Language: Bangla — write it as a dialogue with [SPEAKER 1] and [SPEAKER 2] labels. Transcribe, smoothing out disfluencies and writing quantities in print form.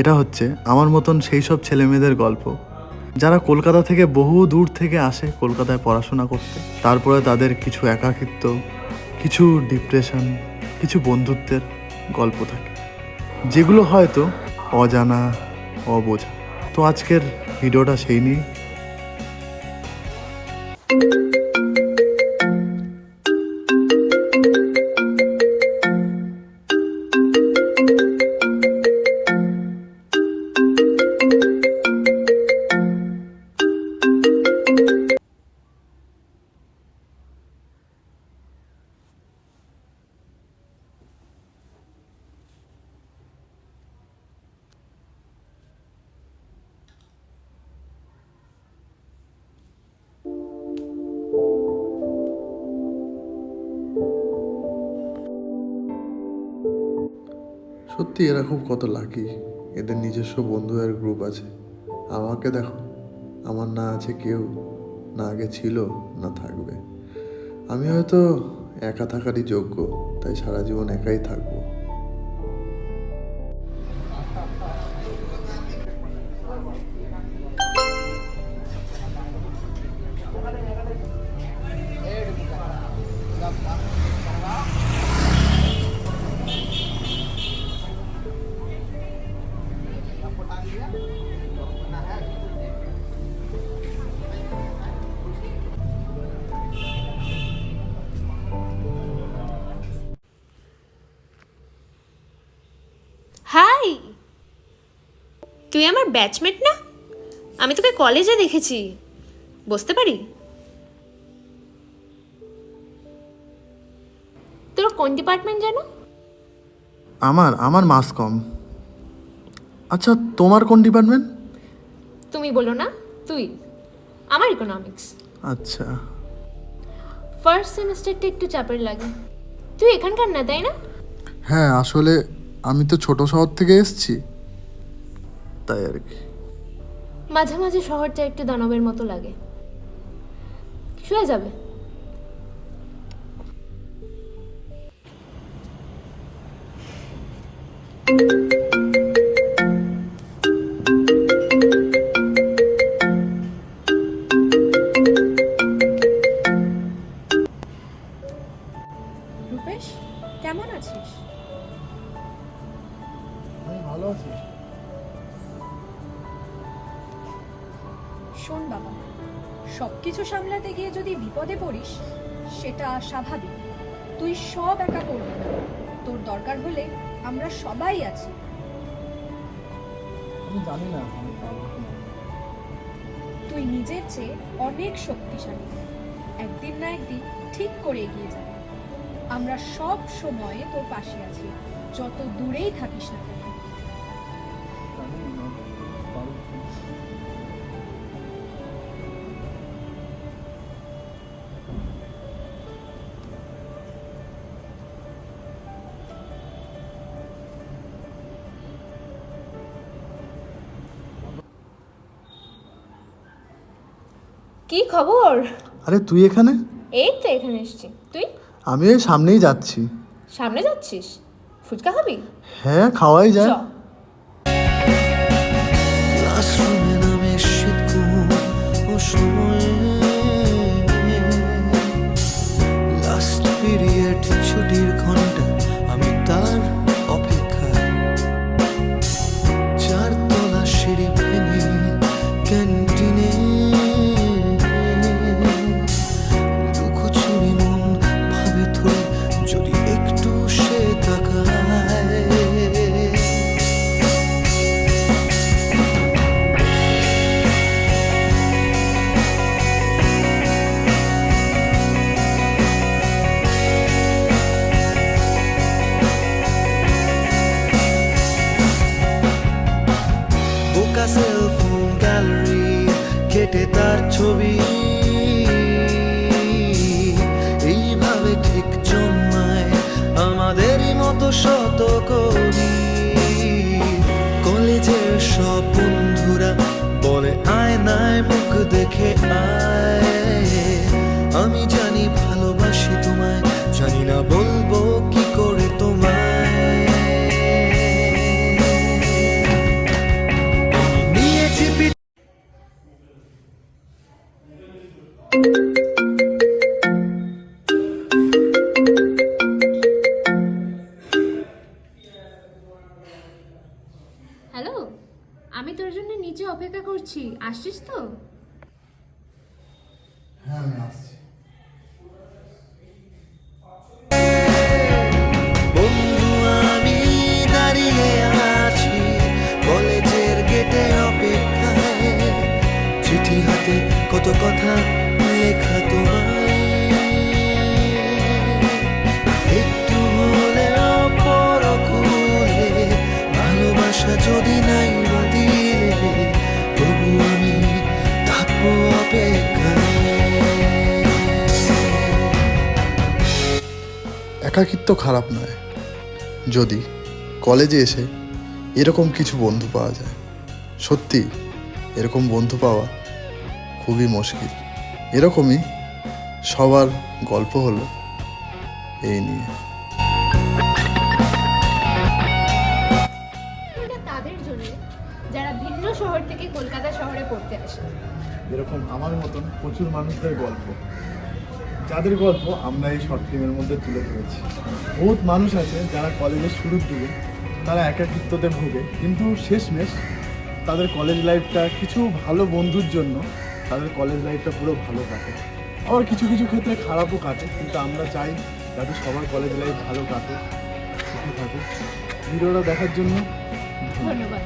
[SPEAKER 1] এটা হচ্ছে আমার মতন সেই সব ছেলেমেয়েদের গল্প যারা কলকাতা থেকে বহু দূর থেকে আসে কলকাতায় পড়াশোনা করতে। তারপরে তাদের কিছু একাকিত্ব, কিছু ডিপ্রেশন, কিছু বন্ধুত্বের গল্প থাকে, যেগুলো হয়তো অজানা, অবোঝা। তো আজকের ভিডিওটা সেই নিয়ে। সত্যি এরা খুব কত লাকি, এদের নিজস্ব বন্ধুদের গ্রুপ আছে। আমাকে দেখো, আমার না আছে কেউ, না আগে ছিল না থাকবে। আমি হয়তো একা থাকারই যোগ্য, তাই সারা জীবন একাই থাকবো।
[SPEAKER 2] হাই, তুই আমার ব্যাচমেট না? আমি তোকে কলেজে দেখেছি। বসতে পারি? তোর কোন ডিপার্টমেন্ট জানো?
[SPEAKER 1] আমার মাস কম। আচ্ছা, তোমার কোন ডিপার্টমেন্ট?
[SPEAKER 2] তুমি বলো না, তুই। আমার ইকোনমিক্স।
[SPEAKER 1] আচ্ছা।
[SPEAKER 2] ফার্স্ট সেমিস্টারটা একটু চাপের লাগে। তুই এখানকার না, তাই না?
[SPEAKER 1] হ্যাঁ, আসলে আমি তো ছোট শহর থেকে এসেছি, তাই আর কি।
[SPEAKER 2] মাঝে মাঝে শহরটা একটু দানবের মতো লাগে। শুয়ে যাবে?
[SPEAKER 3] রূপেশ, কেমন আছিস?
[SPEAKER 1] আমি ভালো আছি।
[SPEAKER 3] শোন বাবা, সবকিছু সামলাতে গিয়ে যদি বিপদে পড়িস সেটা স্বাভাবিক। তুই সব একা করবি না, তোর দরকার হলে আমরা সবাই আছি।
[SPEAKER 1] আমি জানি না আমি পারবো কিনা।
[SPEAKER 3] তুই নিজের চেয়ে অনেক শক্তিশালী। একদিন না একদিন ঠিক করে এগিয়ে যাবে। আমরা সব সময় তোর পাশে আছি, যত দূরেই থাকিস না কেন।
[SPEAKER 1] জানি না পারবো কিনা।
[SPEAKER 2] কি খবর?
[SPEAKER 1] আরে তুই এখানে?
[SPEAKER 2] এই তো এখানে এসেছি। তুই?
[SPEAKER 1] আমি এই সামনেই যাচ্ছি।
[SPEAKER 2] সামনে যাচ্ছিস? ফুচকা খাবি?
[SPEAKER 1] হ্যাঁ, খাওয়াই যায়।
[SPEAKER 2] চ।
[SPEAKER 4] ক্লাসরুমে নামে শীত ঘুম ও সময়ে লাস্ট পিরিয়ড ছুটির ঘন্টা, আমি তার অপেক্ষায়। চারতলা সিঁড়ি ভেঙে ক্যান্টিনে লুকোচুরি মন ভাবে ধরে যদি একটু সে তাকায়। বোকা সেলফোন গ্যালারি কেটে তার ছবি এইভাবে ঠিক জন্মায় আমাদেরই মতো শত কবি। কলেজের সব বন্ধুরা বলে আয়নায় মুখ দেখে আয়। আমি জানি ভালোবাসি তোমায়, জানি না বলবো কি করে তোমায়।
[SPEAKER 2] করছি, আসছিস তো?
[SPEAKER 1] হ্যাঁ আমি আসছি।
[SPEAKER 4] বন্ধু আমি দাঁড়িয়ে আছি কলেজের গেটে অপেক্ষায়, চিঠি হাতে কত কথা লেখা তোমায়, একটু হলেও পরকুলে ভালোবাসা যদি নাই বা দিলে, তবু আমি থাকবো অপেক্ষায়।
[SPEAKER 1] একাকিত্ব খারাপ নয়, যদি কলেজে এসে এরকম কিছু বন্ধু পাওয়া যায়। সত্যি এরকম বন্ধু পাওয়া খুবই মুশকিল। এরকমই সবার গল্প হলো এই নিয়ে।
[SPEAKER 2] এটা তাদের জন্য যারা ভিন্ন শহর থেকে কলকাতা শহরে পড়তে আসে।
[SPEAKER 1] এরকম আমার মতন প্রচুর মানুষদের গল্প, যাদের গল্প আমরা এই শর্ট ফিল্মের মধ্যে তুলে ধরেছি। বহুত মানুষ আছে যারা কলেজের শুরুর দিকে তারা একাকিত্বতে ভোগে, কিন্তু শেষমেশ তাদের কলেজ লাইফটা কিছু ভালো বন্ধুর জন্য তাদের কলেজ লাইফটা পুরো ভালো কাটে। আবার কিছু কিছু ক্ষেত্রে খারাপও কাটে, কিন্তু আমরা চাই যাতে সবার কলেজ লাইফ ভালো কাটুক, সুখী থাকুক। ভিডিওটা দেখার জন্য
[SPEAKER 2] ধন্যবাদ।